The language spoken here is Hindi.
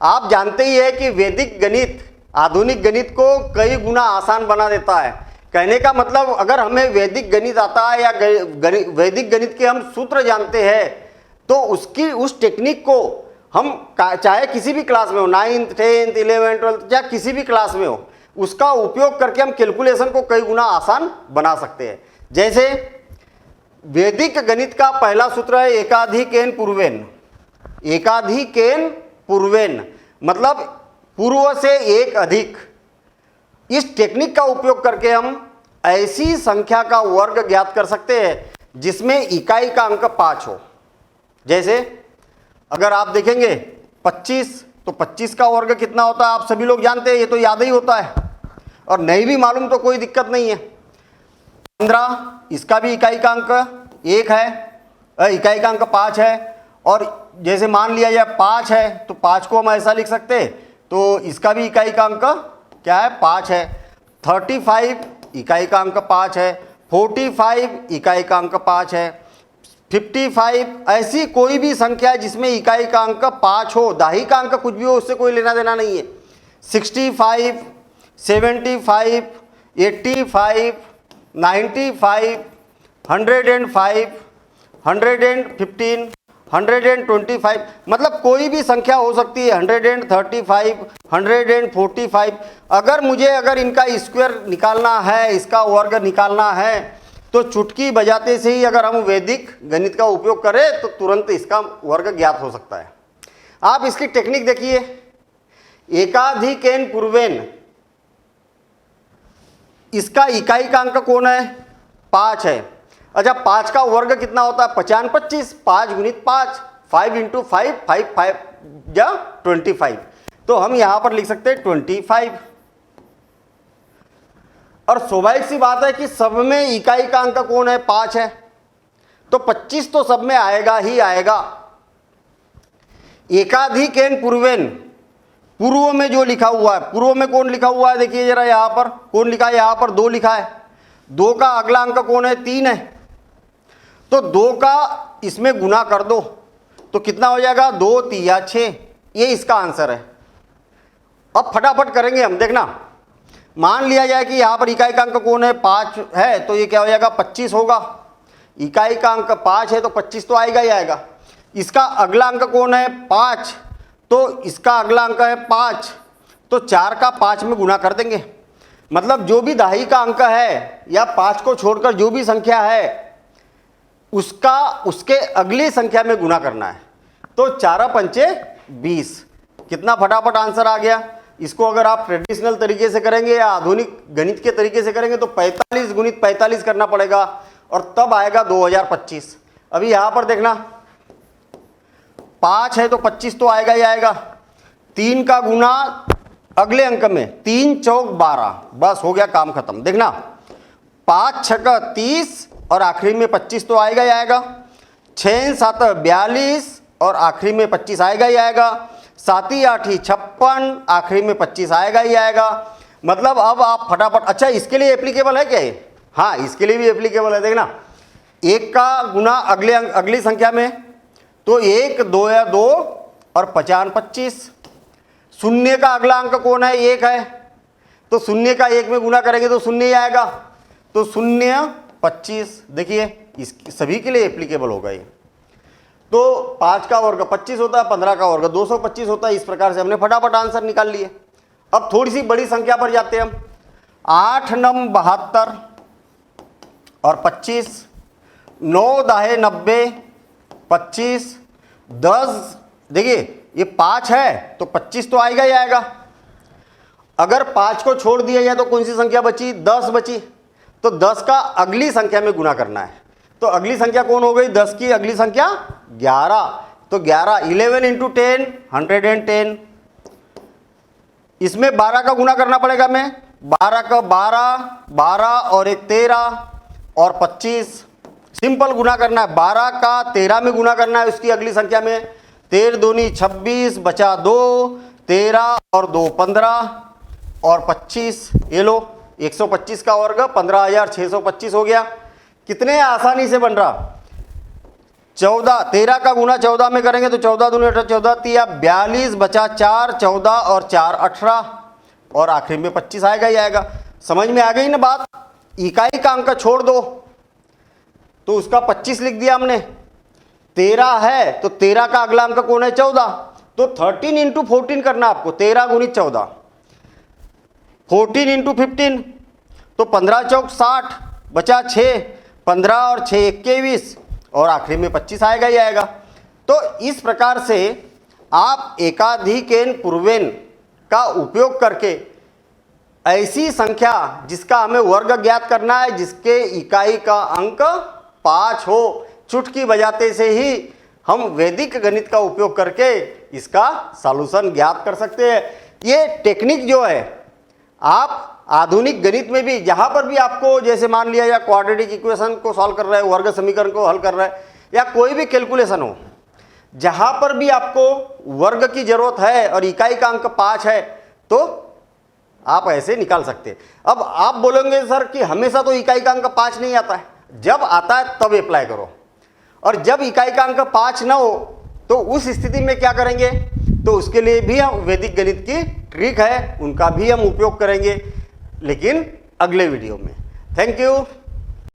आप जानते ही है कि वैदिक गणित आधुनिक गणित को कई गुना आसान बना देता है। कहने का मतलब अगर हमें वैदिक गणित आता है या वैदिक गणित के हम सूत्र जानते हैं तो उसकी उस टेक्निक को हम चाहे किसी भी क्लास में हो, 9th 10th 11th 12th या किसी भी क्लास में हो, उसका उपयोग करके हम कैलकुलेशन को कई गुना आसान बना सकते हैं। जैसे वैदिक गणित का पहला सूत्र है एकाधिकेन पूर्वेन। एकाधिकेन पूर्वेन मतलब पूर्व से एक अधिक। इस टेक्निक का उपयोग करके हम ऐसी संख्या का वर्ग ज्ञात कर सकते हैं जिसमें इकाई का अंक 5 हो। जैसे अगर आप देखेंगे 25, तो 25 का वर्ग कितना होता है आप सभी लोग जानते हैं, ये तो याद ही होता है, और नहीं भी मालूम तो कोई दिक्कत नहीं है। 15, इसका भी इकाई का अंक 1 है, इकाई का अंक 5 है। और जैसे मान लिया जाए 5 है तो 5 को हम ऐसा लिख सकते हैं, तो इसका भी इकाई का अंक क्या है 5 है। 35 इकाई का अंक 5 है। 45 इकाई का अंक 5 है। 55 ऐसी कोई भी संख्या जिसमें इकाई का अंक 5 हो, दाही का अंक कुछ भी हो उससे कोई लेना देना नहीं है। 65, 75, 85, 95, 105, 115, 125 मतलब कोई भी संख्या हो सकती है। 135, 145। अगर इनका स्क्वायर निकालना है, इसका वर्ग निकालना है, तो चुटकी बजाते से ही अगर हम वैदिक गणित का उपयोग करें तो तुरंत इसका वर्ग ज्ञात हो सकता है। आप इसकी टेक्निक देखिए, एकाधिकेन पूर्वेन, इसका इकाई का अंक कौन है 5 है। अच्छा 5 का वर्ग कितना होता है 55 25, 5 गुणित 5, 5 इंटू 5, 5 या 25, तो हम यहां पर लिख सकते हैं 25। और स्वाभाविक सी बात है कि सब में इकाई का अंक कौन है 5 है, तो 25 तो सब में आएगा ही आएगा। एकाधिकेन पूर्वेन, पूर्व में जो लिखा हुआ है, पूर्व में कौन लिखा हुआ है देखिए जरा, यहां पर कौन लिखा है, यहां पर 2 लिखा है। 2 का अगला अंक कौन है 3 है, तो 2 का इसमें गुना कर दो तो कितना हो जाएगा 2 3 6, ये इसका आंसर है। अब फटाफट करेंगे हम, देखना। मान लिया जाए कि यहां पर इकाई का अंक कौन है 5 है, तो ये क्या हो जाएगा 25 होगा। इकाई का अंक 5 है तो 25 तो आएगा ही आएगा। इसका अगला अंक कौन है 5, तो इसका अगला अंक है 5, तो 4 का 5 में गुना कर देंगे। मतलब जो भी दाही का अंक है या 5 को छोड़कर जो भी संख्या है उसका उसके अगली संख्या में गुना करना है। तो 4 पंचे 20, कितना फटाफट आंसर आ गया। इसको अगर आप ट्रेडिशनल तरीके से करेंगे या आधुनिक गणित के तरीके से करेंगे तो 45 गुणित 45 करना पड़ेगा और तब आएगा 2025। अभी यहां पर देखना 5 है तो 25 तो आएगा ही आएगा। 3 का गुना अगले अंक में, 3 चौक 12, बस हो गया काम खत्म। देखना 5 छक्का 30 और आखिरी में 25 तो आएगा ही आएगा। 6 7 42 और आखिरी में 25 आएगा ही आएगा। 7 8 56, आखिरी में 25 आएगा ही आएगा। मतलब अब आप फटाफट, अच्छा इसके लिए एप्लीकेबल है क्या ये? हाँ इसके लिए भी एप्लीकेबल है। देखना 1 का गुना अगली संख्या में, तो 1 2 या 2 और 50 25। शून्य का अगला अंक कौन है 1 है, तो शून्य का 1 में गुना करेंगे तो शून्य ही आएगा, तो 0 25। देखिए इस सभी के लिए एप्लीकेबल होगा ये। तो 5 का वर्ग 25 होता है, 15 का वर्ग 225 होता है। इस प्रकार से हमने फटाफट आंसर निकाल लिए। अब थोड़ी सी बड़ी संख्या पर जाते हैं हम। 8 9 72 और 25, 9 दाहे 90, 25, 10। देखिए ये 5 है तो 25 तो आएगा ही आएगा। अगर 5 को छोड़ दिया जाए तो कौन सी संख्या बची 10 बची, तो 10 का अगली संख्या में गुना करना है। तो अगली संख्या कौन हो गई 10 की अगली संख्या 11, तो 11 11 इंटू 10 110। इसमें 12 का गुना करना पड़ेगा, मैं 12 का 12 और एक 13 और 25, सिंपल गुना करना है। 12 का 13 में गुना करना है उसकी अगली संख्या में। 13 दूनी 26 बचा 2, 13 और 2 15 और 25, ये लो 125 का वर्ग 15,625 हो गया। कितने आसानी से बन रहा। 14, 13 का गुना 14 में करेंगे तो 14 दूनी 18, 14 तिया 42 बचा 4, 14 और 4 18 और आखिरी में 25 आएगा ही आएगा। समझ में आ गई ना बात। इकाई का अंक छोड़ दो तो उसका 25 लिख दिया हमने। 13 है तो 13 का अगला अंक कौन है? 14। तो 13 इंटू 14 करना आपको। 13 गुणित 14, 14 इंटू 15 तो 15 चौक 60 बचा 6, 15 और 6 21 और आखिरी में 25 आएगा ही आएगा। तो इस प्रकार से आप एकाधिकेन पूर्वेन का उपयोग करके ऐसी संख्या जिसका हमें वर्ग ज्ञात करना है, जिसके इकाई का अंक 5 हो, चुटकी बजाते से ही हम वैदिक गणित का उपयोग करके इसका सॉल्यूशन ज्ञात कर सकते हैं। ये टेक्निक जो है आप आधुनिक गणित में भी, जहां पर भी आपको, जैसे मान लिया या क्वाड्रेटिक इक्वेशन को सॉल्व कर रहे हैं, वर्ग समीकरण को हल कर रहे हैं, या कोई भी कैलकुलेशन हो, जहां पर भी आपको वर्ग की जरूरत है और इकाई का अंक 5 है तो आप ऐसे निकाल सकते हैं। अब आप बोलेंगे सर कि हमेशा तो इकाई का अंक 5 नहीं आता है। जब आता है तब अप्लाई करो, और जब इकाई का अंक 5 ना हो तो उस स्थिति में क्या करेंगे? तो उसके लिए भी हम वैदिक गणित की ट्रिक है, उनका भी हम उपयोग करेंगे, लेकिन अगले वीडियो में। Thank you.